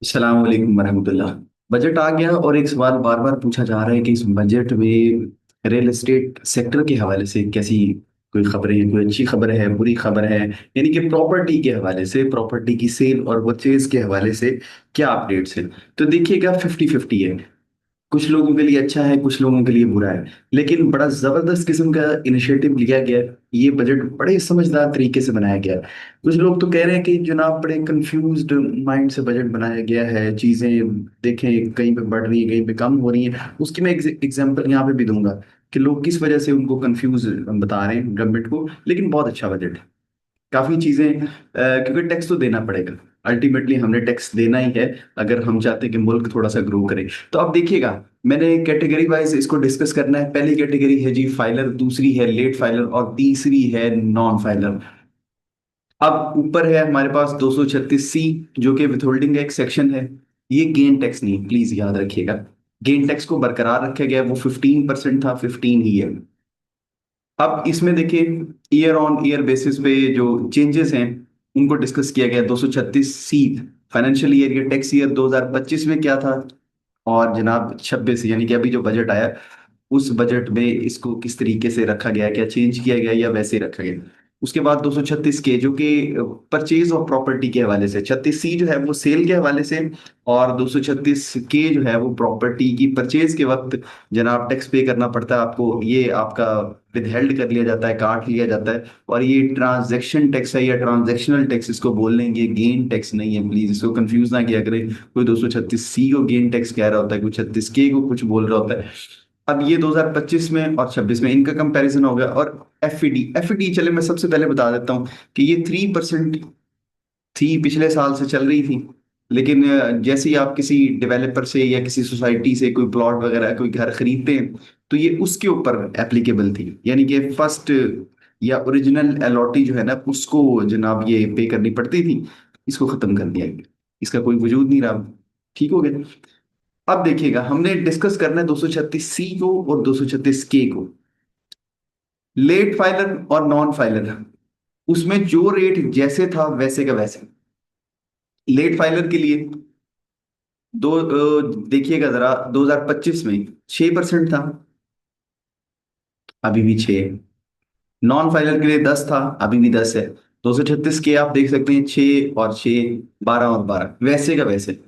अस्सलाम वालेकुम वरहमतुल्लाह। बजट आ गया और एक सवाल बार बार पूछा जा रहा है कि इस बजट में रियल एस्टेट सेक्टर के हवाले से कैसी कोई खबरें हैं, कोई अच्छी खबर है, बुरी खबर है, यानी कि प्रॉपर्टी के हवाले से, प्रॉपर्टी की सेल और परचेज के हवाले से क्या अपडेट्स है। तो देखिएगा, 50-50 है। कुछ लोगों के लिए अच्छा है, कुछ लोगों के लिए बुरा है, लेकिन बड़ा जबरदस्त किस्म का इनिशिएटिव लिया गया है। ये बजट बड़े समझदार तरीके से बनाया गया है। कुछ लोग तो कह रहे हैं कि जनाब बड़े कंफ्यूज्ड माइंड से बजट बनाया गया है, चीजें देखें कहीं पे बढ़ रही है, कहीं पे कम हो रही है। उसकी मैं एग्जांपल यहाँ पे भी दूंगा कि लोग किस वजह से उनको कंफ्यूज बता रहे हैं गवर्नमेंट को। लेकिन बहुत अच्छा बजट है, काफी चीजें क्योंकि टैक्स तो देना पड़ेगा। अल्टीमेटली हमने टैक्स देना ही है अगर हम चाहते हैं कि मुल्क थोड़ा सा ग्रो करे। तो अब देखिएगा, मैंने कैटेगरी वाइज इसको डिस्कस करना है। पहली कैटेगरी है जी फाइलर, दूसरी है लेट फाइलर और तीसरी है नॉन फाइलर। अब ऊपर है हमारे पास 236C, जो कि विथहोल्डिंग का एक सेक्शन है। ये गेन टैक्स नहीं, प्लीज याद रखिएगा। गेन टैक्स को बरकरार रखा गया है, वो 15% था, 15 ही है। अब इसमें देखिए, ईयर ऑन ईयर बेसिस पे जो चेंजेस हैं उनको डिस्कस किया गया। 236C फाइनेंशियल ईयर या टैक्स ईयर 2025 में क्या था, और जनाब 26 यानी कि अभी जो बजट आया उस बजट में इसको किस तरीके से रखा गया, क्या चेंज किया गया या वैसे ही रखा गया। उसके बाद 236 के जो कि परचेज ऑफ प्रॉपर्टी के हवाले से, 36C जो है वो सेल के हवाले से, और 236 के जो है वो प्रॉपर्टी की परचेज के वक्त जनाब टैक्स पे करना पड़ता है आपको। ये आपका विदहेल्ड कर लिया जाता है, काट लिया जाता है। और ये ट्रांजैक्शन टैक्स है या ट्रांजैक्शनल टैक्स इसको बोल लेंगे, गेन टैक्स नहीं है। प्लीज इसको कंफ्यूज ना किया करें। कोई 236C को गेन टैक्स कह रहा होता है, कोई 36K को कुछ बोल रहा होता है। अब ये 2025 में और 26 में इनका कंपैरिजन हो गया। और एफईडी, एफईडी चले मैं सबसे पहले बता देता हूँ कि ये 3% थी, पिछले साल से चल रही थी। लेकिन जैसे ही आप किसी डेवलपर से या किसी सोसाइटी से कोई प्लॉट वगैरह कोई घर खरीदते हैं, तो ये उसके ऊपर एप्लीकेबल थी। यानी कि फर्स्ट या ओरिजिनल अलॉटी जो है ना, उसको जनाब ये पे करनी पड़ती थी। इसको खत्म कर दिया गया, इसका कोई वजूद नहीं रहा। ठीक हो गया। अब देखिएगा, हमने डिस्कस करना है 236C को और 236K को। लेट फाइलर और नॉन फाइलर, उसमें जो रेट जैसे था वैसे का वैसे। लेट फाइलर के लिए देखिएगा जरा, 2025 में 6% था, अभी भी 6 है। नॉन फाइलर के लिए 10 था, अभी भी 10 है। 236 के आप देख सकते हैं, 6 और 6, 12 और 12, वैसे का वैसे।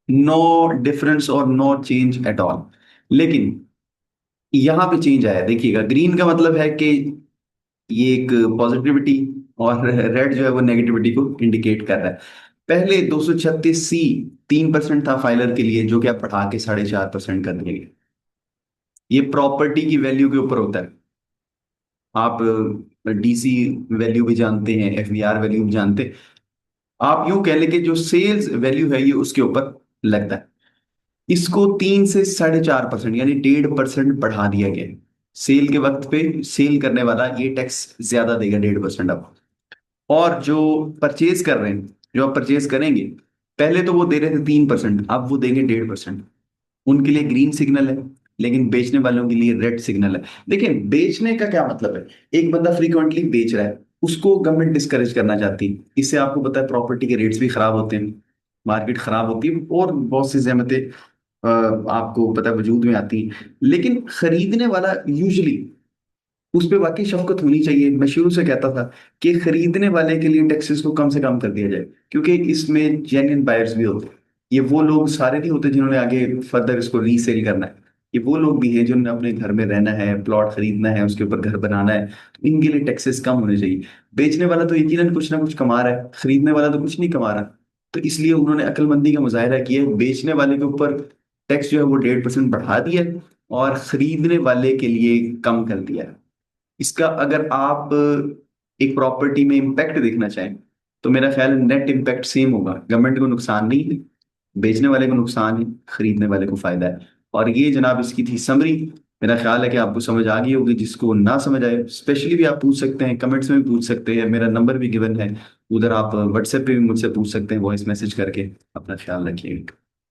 नो डिफरेंस और नो चेंज एट ऑल। लेकिन यहाँ पे चेंज आया, देखिएगा ग्रीन का मतलब है कि ये एक पॉजिटिविटी, और रेड जो है वो नेगेटिविटी को इंडिकेट कर रहा है। पहले 236C 3% था फाइलर के लिए, जो कि आप बढ़ा के 4.5% कर देंगे। ये प्रॉपर्टी की वैल्यू के ऊपर होता है। आप डीसी वैल्यू भी जानते हैं, एफवीआर वैल्यू भी जानते हैं। आप यूं कह लें कि जो सेल्स वैल्यू है ये उसके ऊपर लगता है। इसको 3 से 4.5% यानी 1.5% बढ़ा दिया गया है। सेल के वक्त पे सेल करने वाला ये टैक्स ज्यादा देगा, 1.5% अब। और जो परचेज कर रहे हैं, जो आप परचेज करेंगे, पहले तो वो दे रहे थे 3%, अब वो देंगे 1.5%। उनके लिए ग्रीन सिग्नल है, लेकिन बेचने वालों के लिए रेड सिग्नल है। देखिए बेचने का क्या मतलब है, एक बंदा फ्रीक्वेंटली बेच रहा है, उसको गवर्नमेंट डिस्करेज करना चाहती है। इससे आपको पता है प्रॉपर्टी के रेट्स भी खराब होते हैं, मार्केट खराब होती है, और बहुत सी जहमतें आपको पता है वजूद में आती हैं। लेकिन खरीदने वाला यूजली, उस पे वाकई शफकत होनी चाहिए। मैं शुरू से कहता था कि खरीदने वाले के लिए टैक्सेस को कम से कम कर दिया जाए, क्योंकि इसमें जेन्युइन बायर्स भी होते हैं। ये वो लोग सारे नहीं होते जिन्होंने आगे फर्दर इसको रीसेल करना है। ये वो लोग भी हैं जिन्होंने अपने घर में रहना है, प्लॉट खरीदना है, उसके ऊपर घर बनाना है। तो इनके लिए टैक्सेस कम होने चाहिए। बेचने वाला तो यकीनन कुछ ना कुछ कमा रहा है, खरीदने वाला तो कुछ नहीं कमा रहा। तो इसलिए उन्होंने अक्लमंदी का मुजाहिरा किया है, बेचने वाले के ऊपर टैक्स जो है वो 1.5% बढ़ा दिया है, और खरीदने वाले के लिए कम कर दिया है। इसका अगर आप एक प्रॉपर्टी में इम्पैक्ट देखना चाहें, तो मेरा ख्याल है नेट इम्पैक्ट सेम होगा। गवर्नमेंट को नुकसान नहीं है, बेचने वाले को नुकसान है, खरीदने वाले को फायदा है। और ये जनाब इसकी थी समरी। मेरा ख्याल है कि आपको समझ आ गई होगी। जिसको ना समझ आए स्पेशली भी आप पूछ सकते हैं, कमेंट्स में भी पूछ सकते हैं, मेरा नंबर भी गिवन है। उधर आप व्हाट्सएप पे भी मुझसे पूछ सकते हैं, वॉइस मैसेज करके। अपना ख्याल रखिएगा।